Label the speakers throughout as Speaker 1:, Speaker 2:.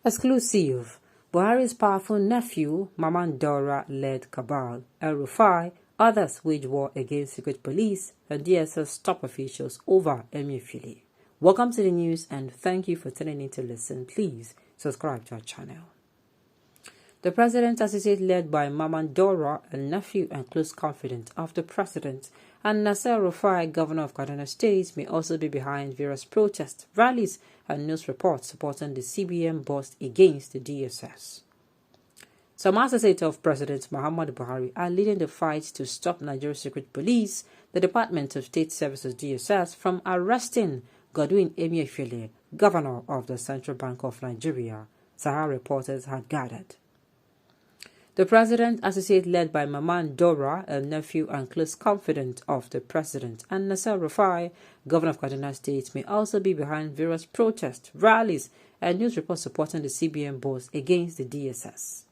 Speaker 1: Exclusive. Buhari's powerful nephew, Maman Daura, led Cabal, Rufai, others wage war against secret police and DSS top officials over Emefiele. Welcome to the news and thank you for tuning in to listen. Please subscribe to our channel. The president's associate led by Maman Daura, a nephew and close confidant of the president, and Nasser Rufai, governor of Kaduna State, may also be behind various protests, rallies, and news reports supporting the CBN bust against the DSS. Some associates of President Muhammadu Buhari are leading the fight to stop Nigeria's secret police, the Department of State Services DSS, from arresting Godwin Emefiele, governor of the Central Bank of Nigeria, Sahara reporters had gathered. The president associate led by Maman Daura, a nephew and close confidant of the president, and Nasser Rufai, governor of Kaduna State, may also be behind various protests, rallies, and news reports supporting the CBN boss against the DSS.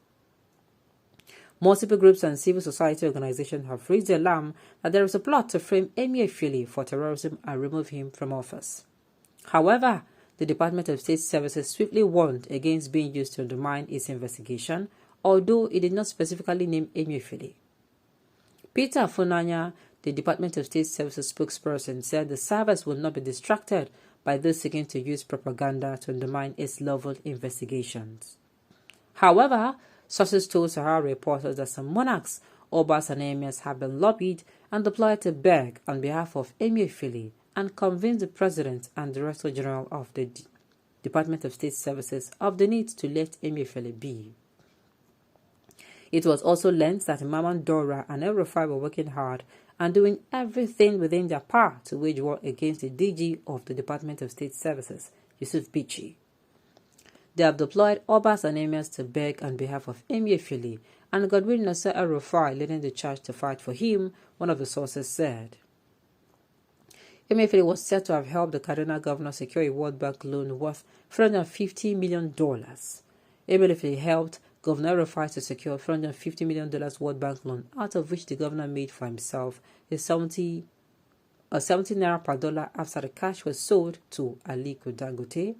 Speaker 1: Multiple groups and civil society organizations have raised the alarm that there is a plot to frame Emefiele for terrorism and remove him from office. However, the Department of State Services swiftly warned against being used to undermine its investigation, although it did not specifically name Emefiele. Peter Funanya, the Department of State Services spokesperson, said the service will not be distracted by those seeking to use propaganda to undermine its level investigations. However, sources told Sahara reporters that some monarchs, Obas and emirs have been lobbied and deployed to beg on behalf of Emefiele and convince the president and Director General of the Department of State Services of the need to let Emefiele be. It was also learned that Maman Daura and Rufai were working hard and doing everything within their power to wage war against the DG of the Department of State Services, Yusuf Bichi. They have deployed Obas and emirs to beg on behalf of Emefiele, and Godwin Nasser Rufai leading the charge to fight for him, one of the sources said. Emefiele was said to have helped the Kaduna governor secure a World Bank loan worth $450 million. Emefiele helped Governor Rufai to secure $450 million World Bank loan, out of which the governor made for himself a 70 naira per dollar after the cash was sold to Aliko Dangote.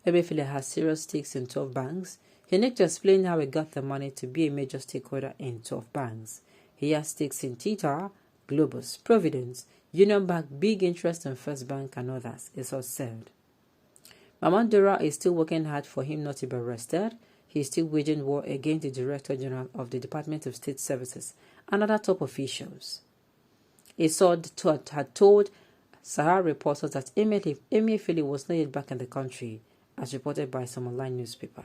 Speaker 1: Emefiele has serious stakes in 12 banks. He needs to explain how he got the money to be a major stakeholder in 12 banks. He has stakes in Tita, Globus, Providence, Union Bank, big interest in First Bank and others, it was said. Maman Daura is still working hard for him not to be arrested. He is still waging war against the Director General of the Department of State Services and other top officials. A source had told Sahara reporters that Emefiele was not yet back in the country, as reported by some online newspaper.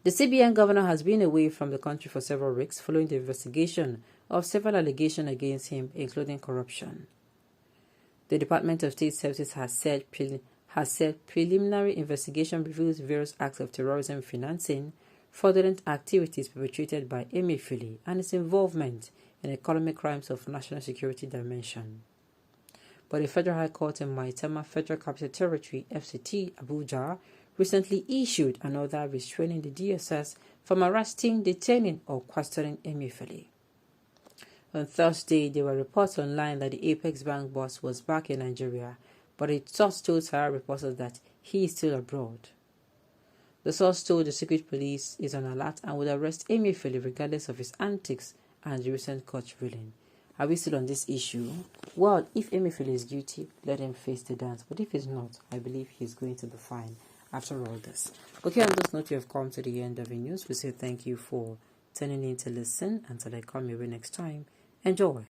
Speaker 1: The CBN governor has been away from the country for several weeks following the investigation of several allegations against him, including corruption. The Department of State Services has said preliminary investigation reveals various acts of terrorism financing, fraudulent activities perpetrated by Emefiele, and its involvement in economic crimes of national security dimension. But the Federal High Court in Maitama Federal Capital Territory, FCT, Abuja, recently issued an order restraining the DSS from arresting, detaining, or questioning Emefiele. On Thursday, there were reports online that the Apex Bank boss was back in Nigeria, but a source told Sahara reporters that he is still abroad. The source told the secret police is on alert and would arrest Emefiele regardless of his antics and the recent court ruling. Are we still on this issue? Well, if Emefiele is guilty, let him face the dance. But if he's not, I believe he's going to be fine after all this. Okay, on this note, we have come to the end of the news. We say thank you for tuning in to listen. Until I come your way next time, enjoy.